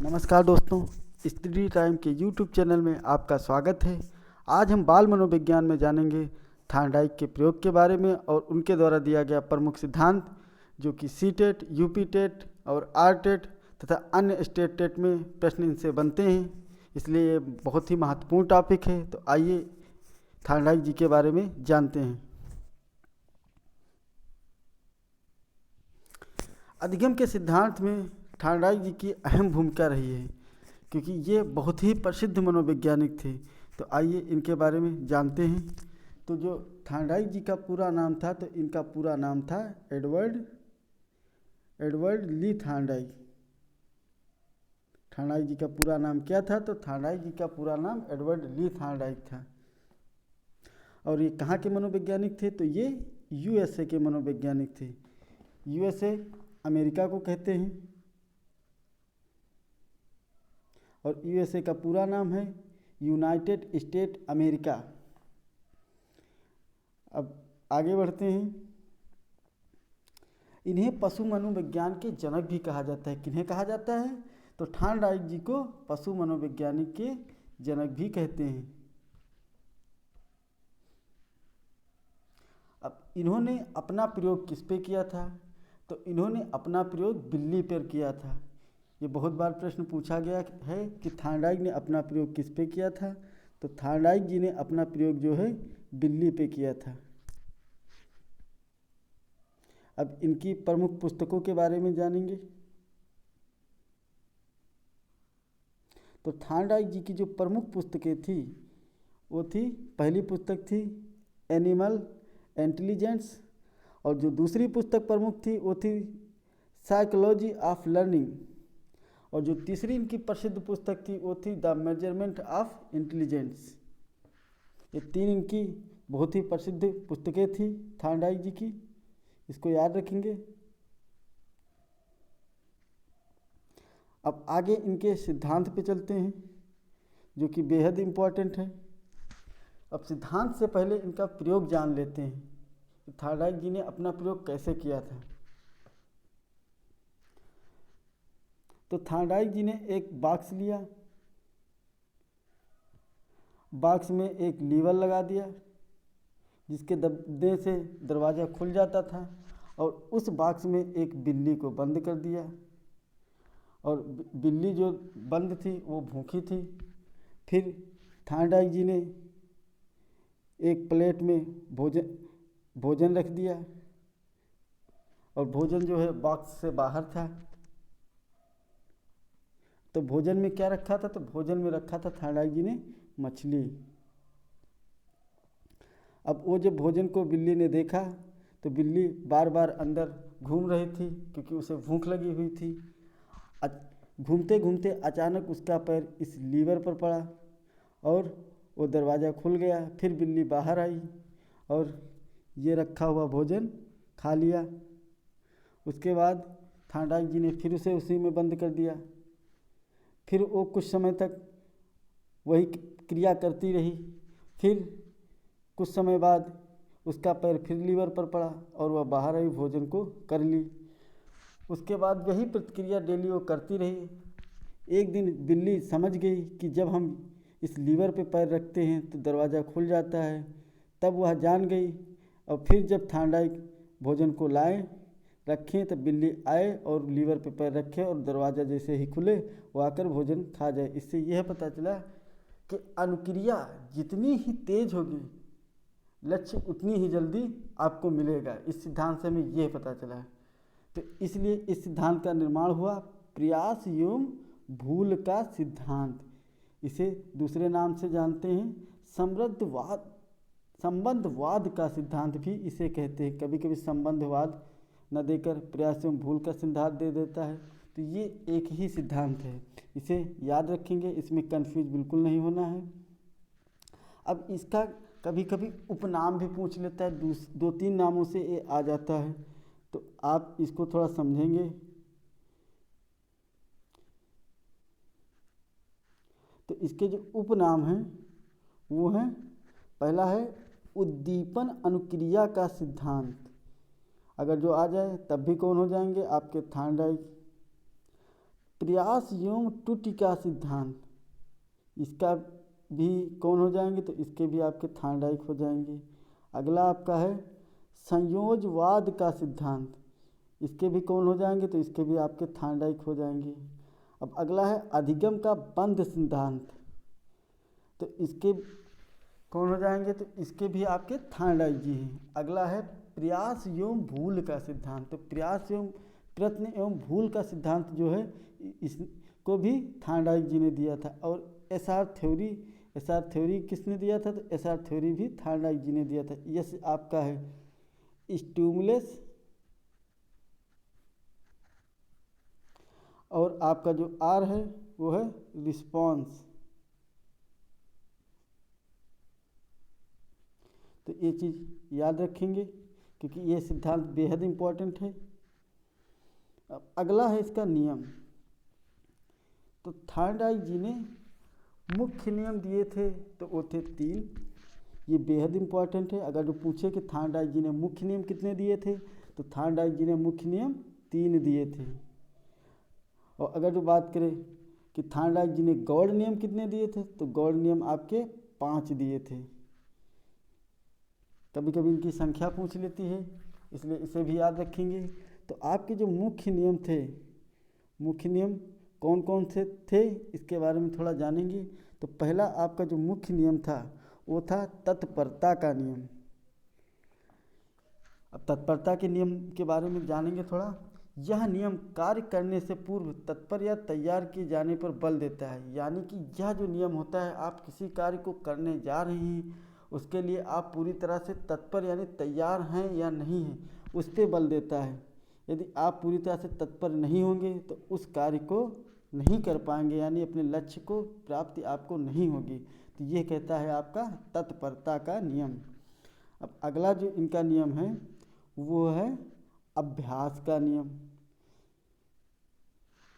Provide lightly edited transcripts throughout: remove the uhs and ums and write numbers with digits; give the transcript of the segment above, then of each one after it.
नमस्कार दोस्तों, study time के यूट्यूब चैनल में आपका स्वागत है। आज हम बाल मनोविज्ञान में जानेंगे थायराइड के प्रयोग के बारे में और उनके द्वारा दिया गया प्रमुख सिद्धांत, जो कि सी टेट, यूपी टेट और आर टेट तथा अन्य स्टेट टेट में प्रश्न इनसे बनते हैं, इसलिए ये बहुत ही महत्वपूर्ण टॉपिक है। तो आइए थायराइड जी के बारे में जानते हैं। अधिगम के सिद्धांत में थायराइड जी की अहम भूमिका रही है, क्योंकि ये बहुत ही प्रसिद्ध मनोवैज्ञानिक थे। तो आइए इनके बारे में जानते हैं। तो जो थायराइड जी का पूरा नाम था, तो इनका पूरा नाम था एडवर्ड ली थायराइड। थायराइड जी का पूरा नाम क्या था? तो थायराइड जी का पूरा नाम एडवर्ड ली थायराइड था। और ये कहाँ के मनोवैज्ञानिक थे? तो ये यूएसए के मनोवैज्ञानिक थे। यूएसए अमेरिका को कहते हैं और यूएसए का पूरा नाम है यूनाइटेड स्टेट अमेरिका। अब आगे बढ़ते हैं। इन्हें पशु मनोविज्ञान के जनक भी कहा जाता है। किन्हें कहा जाता है? तो थायराइड जी को पशु मनोविज्ञानिक के जनक भी कहते हैं। अब इन्होंने अपना प्रयोग किस पे किया था? तो इन्होंने अपना प्रयोग बिल्ली पर किया था। ये बहुत बार प्रश्न पूछा गया है कि थायराइड ने अपना प्रयोग किस पे किया था? तो थायराइड जी ने अपना प्रयोग जो है बिल्ली पे किया था। अब इनकी प्रमुख पुस्तकों के बारे में जानेंगे। तो थायराइड जी की जो प्रमुख पुस्तकें थी वो थी, पहली पुस्तक थी एनिमल इंटेलिजेंस, और जो दूसरी पुस्तक प्रमुख थी वो थी साइकोलॉजी ऑफ लर्निंग, और जो तीसरी इनकी प्रसिद्ध पुस्तक थी वो थी द मेजरमेंट ऑफ इंटेलिजेंस। ये तीन इनकी बहुत ही प्रसिद्ध पुस्तकें थी थायराइड जी की, इसको याद रखेंगे। अब आगे इनके सिद्धांत पे चलते हैं, जो कि बेहद इम्पोर्टेंट है। अब सिद्धांत से पहले इनका प्रयोग जान लेते हैं कि थायराइड जी ने अपना प्रयोग कैसे किया था। तो थायराइड जी ने एक बॉक्स लिया, बॉक्स में एक लीवर लगा दिया जिसके दबने से दरवाज़ा खुल जाता था, और उस बॉक्स में एक बिल्ली को बंद कर दिया। और बिल्ली जो बंद थी वो भूखी थी। फिर थायराइड जी ने एक प्लेट में भोजन रख दिया, और भोजन जो है बॉक्स से बाहर था। तो भोजन में क्या रखा था? तो भोजन में रखा था थायराइड जी ने मछली। अब वो जब भोजन को बिल्ली ने देखा तो बिल्ली बार बार अंदर घूम रही थी, क्योंकि उसे भूख लगी हुई थी। घूमते घूमते अचानक उसका पैर इस लीवर पर पड़ा और वो दरवाज़ा खुल गया। फिर बिल्ली बाहर आई और ये रखा हुआ भोजन खा लिया। उसके बाद थायराइड जी ने फिर उसे उसी में बंद कर दिया। फिर वो कुछ समय तक वही क्रिया करती रही। फिर कुछ समय बाद उसका पैर फिर लीवर पर पड़ा और वह बाहर आई, भोजन को कर ली। उसके बाद वही प्रतिक्रिया डेली वो करती रही। एक दिन बिल्ली समझ गई कि जब हम इस लीवर पे पैर रखते हैं तो दरवाज़ा खुल जाता है। तब वह जान गई, और फिर जब थायराइड भोजन को लाए रखें तो बिल्ली आए और लीवर पे पैर रखे और दरवाज़ा जैसे ही खुले वो आकर भोजन खा जाए। इससे यह पता चला कि अनुक्रिया जितनी ही तेज होगी, लक्ष्य उतनी ही जल्दी आपको मिलेगा। इस सिद्धांत से हमें यह पता चला है। तो इसलिए इस सिद्धांत का निर्माण हुआ प्रयास एवं भूल का सिद्धांत। इसे दूसरे नाम से जानते हैं संबंधवाद का सिद्धांत भी इसे कहते हैं। कभी कभी संबंधवाद न देकर प्रयास एवं भूल का सिद्धांत दे देता है। तो ये एक ही सिद्धांत है, इसे याद रखेंगे, इसमें कंफ्यूज बिल्कुल नहीं होना है। अब इसका कभी कभी उपनाम भी पूछ लेता है, दो तीन नामों से ये आ जाता है, तो आप इसको थोड़ा समझेंगे। तो इसके जो उपनाम हैं वो हैं, पहला है उद्दीपन अनुक्रिया का सिद्धांत। अगर जो आ जाए तब भी कौन हो जाएंगे आपके थायराइड। प्रयास एवं त्रुटि का सिद्धांत, इसका भी कौन हो जाएंगे, तो इसके भी आपके थार्डाइक हो जाएंगे। अगला आपका है संयोजवाद का सिद्धांत, इसके भी कौन हो जाएंगे, तो इसके भी आपके थार्डाइक हो जाएंगे। अब अगला है अधिगम का बंध सिद्धांत, तो इसके कौन हो जाएंगे, तो इसके भी आपके थार्डाइक जी हैं। अगला है प्रयास एवं भूल का सिद्धांत, तो प्रयास एवं प्रयत्न एवं भूल का सिद्धांत जो है इसको भी थार्डाइक जी ने दिया था। और एसआर थ्योरी किसने दिया था, तो एसआर थ्योरी भी थार्डाइक जी ने दिया था। यस आपका है स्टिमुलस, और आपका जो आर है वो है रिस्पॉन्स। तो ये चीज़ याद रखेंगे क्योंकि ये सिद्धांत बेहद इम्पोर्टेंट है। अब अगला है इसका नियम, तो थार्डाइक जी ने मुख्य नियम दिए थे तो वो थे 3, ये बेहद इम्पोर्टेंट है। अगर जो पूछे कि थार्डाइक जी ने मुख्य नियम कितने दिए थे, तो थार्डाइक जी ने मुख्य नियम 3 दिए थे। और अगर जो बात करें कि थार्डाइक जी ने गौड़ नियम कितने दिए थे, तो गौड़ नियम आपके 5 दिए थे। कभी कभी इनकी संख्या पूछ लेती है, इसलिए इसे भी याद रखेंगे। तो आपके जो मुख्य नियम थे, मुख्य नियम कौन कौन से थे इसके बारे में थोड़ा जानेंगे। तो पहला आपका जो मुख्य नियम था वो था तत्परता का नियम। अब तत्परता के नियम के बारे में जानेंगे थोड़ा। यह नियम कार्य करने से पूर्व तत्पर या तैयार किए जाने पर बल देता है, यानी कि यह जो नियम होता है, आप किसी कार्य को करने जा रहे हैं उसके लिए आप पूरी तरह से तत्पर यानी तैयार हैं या नहीं हैं, उस पर बल देता है। यदि आप पूरी तरह से तत्पर नहीं होंगे तो उस कार्य को नहीं कर पाएंगे, यानी अपने लक्ष्य को प्राप्ति आपको नहीं होगी। तो ये कहता है आपका तत्परता का नियम। अब अगला जो इनका नियम है वो है अभ्यास का नियम।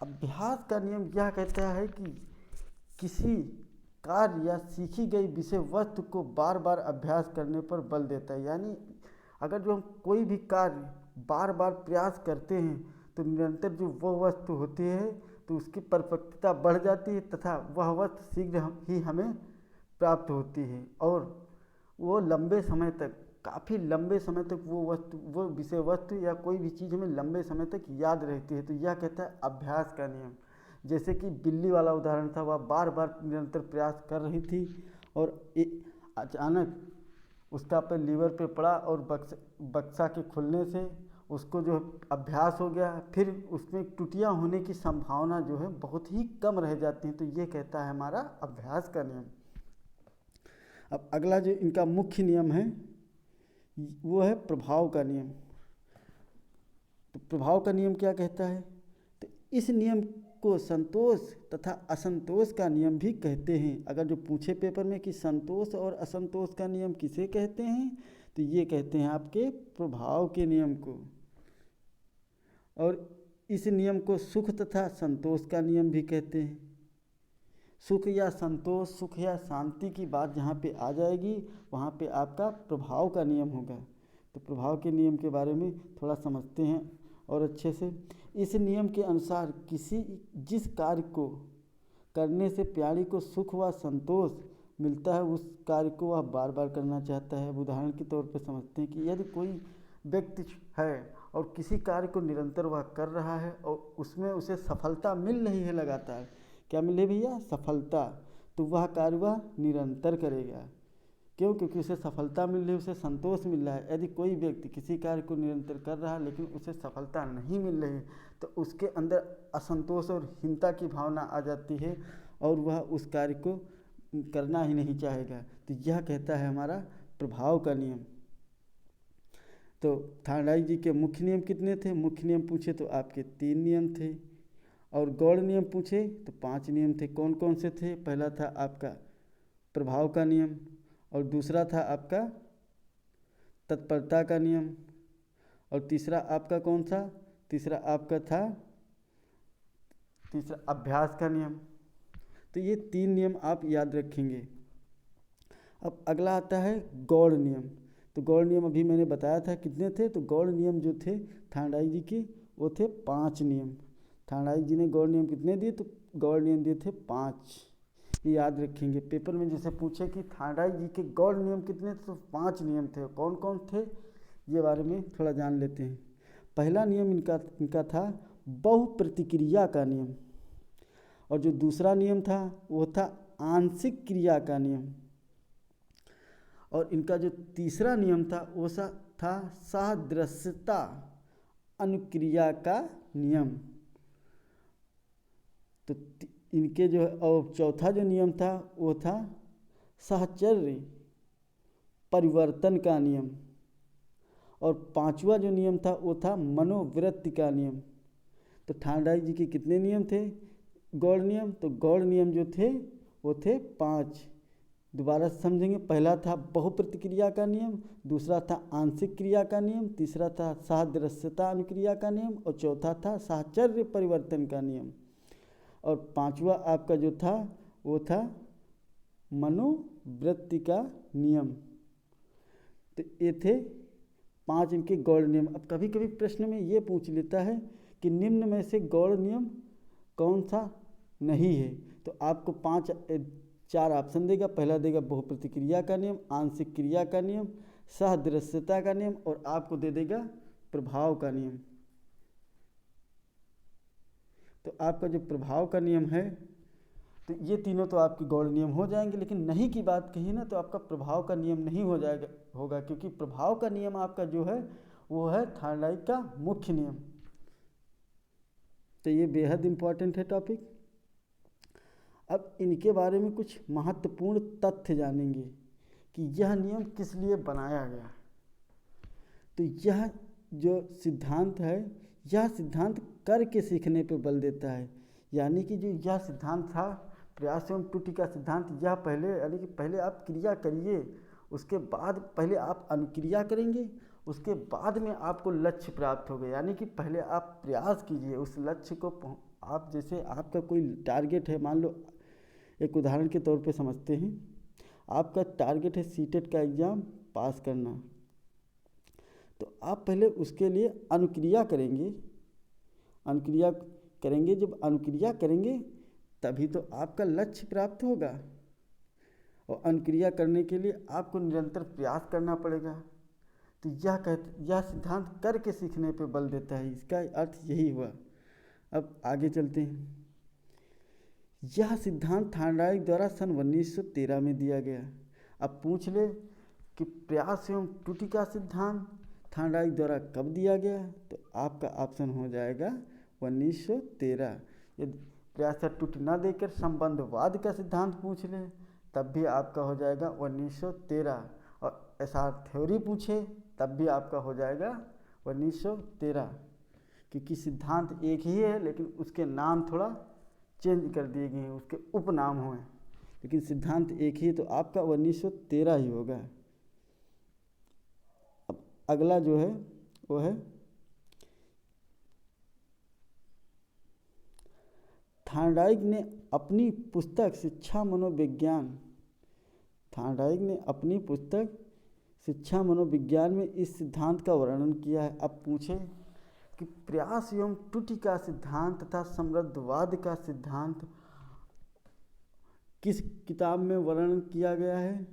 अभ्यास का नियम यह कहता है कि किसी कार्य या सीखी गई विषय वस्तु को बार बार अभ्यास करने पर बल देता है, यानी अगर जो हम कोई भी कार्य बार बार प्रयास करते हैं तो निरंतर जो वह वस्तु होती है तो उसकी परिपक्वता बढ़ जाती है तथा वह वस्तु शीघ्र ही हमें प्राप्त होती है और वो लंबे समय तक, काफ़ी लंबे समय तक वो विषय वस्तु या कोई भी चीज़ हमें लंबे समय तक याद रहती है। तो यह कहता है अभ्यास का नियम। जैसे कि बिल्ली वाला उदाहरण था, वह बार बार निरंतर प्रयास कर रही थी और अचानक उसका पैर लीवर पे पड़ा और बक्सा के खुलने से उसको जो अभ्यास हो गया, फिर उसमें टुटियाँ होने की संभावना जो है बहुत ही कम रह जाती है। तो ये कहता है हमारा अभ्यास का नियम। अब अगला जो इनका मुख्य नियम है वो है प्रभाव का नियम। तो प्रभाव का नियम क्या कहता है, तो इस नियम को संतोष तथा असंतोष का नियम भी कहते हैं। अगर जो पूछे पेपर में कि संतोष और असंतोष का नियम किसे कहते हैं, तो ये कहते हैं आपके प्रभाव के नियम को। और इस नियम को सुख तथा संतोष का नियम भी कहते हैं। सुख या संतोष, सुख या शांति की बात जहाँ पे आ जाएगी वहाँ पे आपका प्रभाव का नियम होगा। तो प्रभाव के नियम के बारे में थोड़ा समझते हैं और अच्छे से। इस नियम के अनुसार जिस कार्य को करने से प्राणी को सुख व संतोष मिलता है उस कार्य को वह बार बार करना चाहता है। उदाहरण के तौर पर समझते हैं कि यदि कोई व्यक्ति है और किसी कार्य को निरंतर वह कर रहा है और उसमें उसे सफलता मिल रही है लगातार, क्या मिले भैया, सफलता, तो वह कार्य वह निरंतर करेगा। क्यों, क्योंकि उसे सफलता मिल रही है, उसे संतोष मिल रहा है। यदि कोई व्यक्ति किसी कार्य को निरंतर कर रहा है लेकिन उसे सफलता नहीं मिल रही तो उसके अंदर असंतोष और हीनता की भावना आ जाती है और वह उस कार्य को करना ही नहीं चाहेगा। तो यह कहता है हमारा प्रभाव का नियम। तो थार्डाइक जी के मुख्य नियम कितने थे, मुख्य नियम पूछे तो आपके 3 नियम थे और गौड़ नियम पूछे तो 5 नियम थे। कौन कौन से थे, पहला था आपका प्रभाव का नियम और दूसरा था आपका तत्परता का नियम और तीसरा आपका कौन सा, तीसरा आपका था अभ्यास का नियम। तो ये 3 नियम आप याद रखेंगे। अब अगला आता है गौड़ नियम। तो गौड़ नियम अभी मैंने बताया था कितने थे, तो गौड़ नियम जो थे थार्डाइक जी के वो थे 5 नियम। थार्डाइक जी ने गौड़ नियम कितने दिए, तो गौड़ नियम दिए थे 5। ये याद रखेंगे, पेपर में जैसे पूछे कि थार्डाइक जी के गौड़ नियम कितने थे, तो 5 नियम थे। कौन कौन थे ये बारे में थोड़ा जान लेते हैं। पहला नियम इनका था बहुप्रतिक्रिया का नियम, और जो दूसरा नियम था वो था आंशिक क्रिया का नियम, और इनका जो तीसरा नियम था वो था सादृश्यता अनुक्रिया का नियम। तो इनके जो और चौथा जो नियम था वो था साहचर्य परिवर्तन का नियम, और पांचवा जो नियम था वो था मनोवृत्ति का नियम। तो थार्डाइक जी के कितने नियम थे गौड़ नियम, तो गौड़ नियम जो थे वो थे 5। दोबारा समझेंगे, पहला था बहुप्रतिक्रिया का नियम, दूसरा था आंशिक क्रिया का नियम, तीसरा था सादृश्यता अनुक्रिया का नियम, और चौथा था साहचर्य परिवर्तन का नियम, और पांचवा आपका जो था वो था मनोवृत्ति का नियम। तो ये थे 5 इनके गौड़ नियम। अब कभी कभी प्रश्न में ये पूछ लेता है कि निम्न में से गौड़ नियम कौन सा नहीं है, तो आपको 4 ऑप्शन देगा। पहला देगा बहुप्रतिक्रिया का नियम, आंशिक क्रिया का नियम, सादृश्यता का नियम, और आपको दे देगा प्रभाव का नियम। तो आपका जो प्रभाव का नियम है, तो ये तीनों तो आपके गौड़ नियम हो जाएंगे, लेकिन नहीं की बात कही ना तो आपका प्रभाव का नियम नहीं होगा, क्योंकि प्रभाव का नियम आपका जो है वो है थार्डाइक का मुख्य नियम। तो ये बेहद इम्पॉर्टेंट है टॉपिक। अब इनके बारे में कुछ महत्वपूर्ण तथ्य जानेंगे कि यह नियम किस लिए बनाया गया। तो यह जो सिद्धांत है, यह सिद्धांत करके सीखने पर बल देता है। यानी कि जो यह सिद्धांत था प्रयास एवं त्रुटि का सिद्धांत, यह पहले आप क्रिया करिए, उसके बाद पहले आप अनुक्रिया करेंगे, उसके बाद में आपको लक्ष्य प्राप्त होगा। यानी कि पहले आप प्रयास कीजिए उस लक्ष्य को। आप जैसे आपका कोई टारगेट है, मान लो एक उदाहरण के तौर पे समझते हैं, आपका टारगेट है सीटेट का एग्ज़ाम पास करना, तो आप पहले उसके लिए अनुक्रिया करेंगे। जब अनुक्रिया करेंगे तभी तो आपका लक्ष्य प्राप्त होगा, और अनुक्रिया करने के लिए आपको निरंतर प्रयास करना पड़ेगा। तो यह सिद्धांत करके सीखने पे बल देता है, इसका अर्थ यही हुआ। अब आगे चलते हैं। यह सिद्धांत थार्डाइक द्वारा सन 1913 में दिया गया। अब पूछ ले कि प्रयास एवं त्रुटि का सिद्धांत थार्डाइक द्वारा कब दिया गया, तो आपका ऑप्शन हो जाएगा 1913। यदि प्रयास या त्रुटि ना देकर संबंधवाद का सिद्धांत पूछ ले तब भी आपका हो जाएगा 1913, और एसआर थ्योरी पूछे तब भी आपका हो जाएगा 1913, क्योंकि सिद्धांत एक ही है लेकिन उसके नाम थोड़ा चेंज कर दिए गए हैं, उसके उपनाम हुए, लेकिन सिद्धांत एक ही है, तो आपका 1913 ही होगा। अब अगला जो है वो है थार्डाइक ने अपनी पुस्तक शिक्षा मनोविज्ञान में इस सिद्धांत का वर्णन किया है। अब पूछे कि प्रयास एवं त्रुटि का सिद्धांत तथा समृद्धवाद का सिद्धांत किस किताब में वर्णन किया गया है,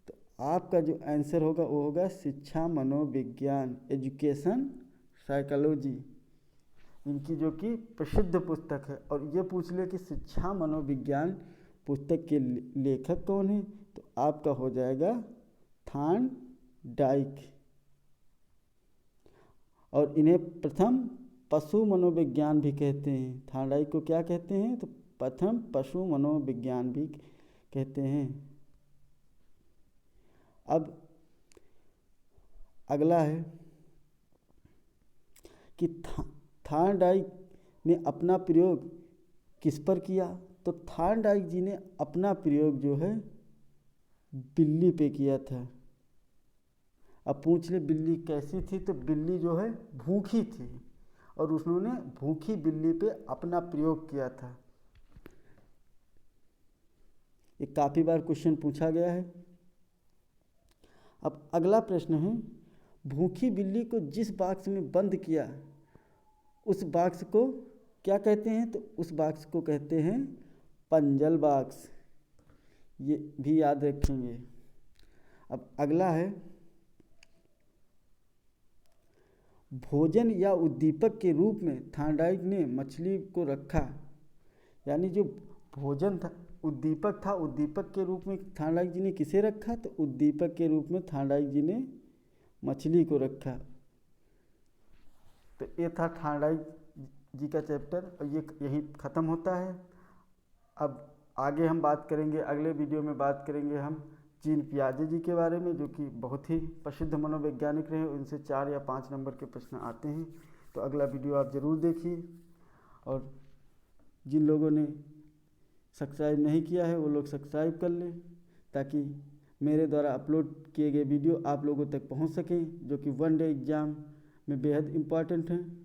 तो आपका जो आंसर होगा वो होगा शिक्षा मनोविज्ञान, एजुकेशन साइकोलॉजी, इनकी जो कि प्रसिद्ध पुस्तक है। और ये पूछ ले कि शिक्षा मनोविज्ञान पुस्तक के लेखक कौन है, तो आपका हो जाएगा थार्डाइक, और इन्हें प्रथम पशु मनोविज्ञान भी कहते हैं। थार्डाइक को क्या कहते हैं, तो प्रथम पशु मनोविज्ञान भी कहते हैं। अब अगला है कि थार्डाइक ने अपना प्रयोग किस पर किया, तो थार्डाइक जी ने अपना प्रयोग जो है बिल्ली पे किया था। अब पूछ ले बिल्ली कैसी थी, तो बिल्ली जो है भूखी थी, और उन्होंने भूखी बिल्ली पे अपना प्रयोग किया था। ये काफ़ी बार क्वेश्चन पूछा गया है। अब अगला प्रश्न है, भूखी बिल्ली को जिस बॉक्स में बंद किया उस बॉक्स को क्या कहते हैं, तो उस बॉक्स को कहते हैं पंजल बॉक्स। ये भी याद रखेंगे। अब अगला है, भोजन या उद्दीपक के रूप में थार्डाइक ने मछली को रखा। यानी जो भोजन था, उद्दीपक था, उद्दीपक के रूप में थार्डाइक जी ने किसे रखा, तो उद्दीपक के रूप में थार्डाइक जी ने मछली को रखा। तो ये था थार्डाइक जी का चैप्टर, और ये यहीं ख़त्म होता है। अब आगे हम बात करेंगे, अगले वीडियो में बात करेंगे हम जीन पियाजे जी के बारे में, जो कि बहुत ही प्रसिद्ध मनोवैज्ञानिक रहे। उनसे 4 या 5 नंबर के प्रश्न आते हैं। तो अगला वीडियो आप ज़रूर देखिए, और जिन लोगों ने सब्सक्राइब नहीं किया है वो लोग सब्सक्राइब कर लें, ताकि मेरे द्वारा अपलोड किए गए वीडियो आप लोगों तक पहुंच सकें, जो कि वन डे एग्ज़ाम में बेहद इम्पॉर्टेंट हैं।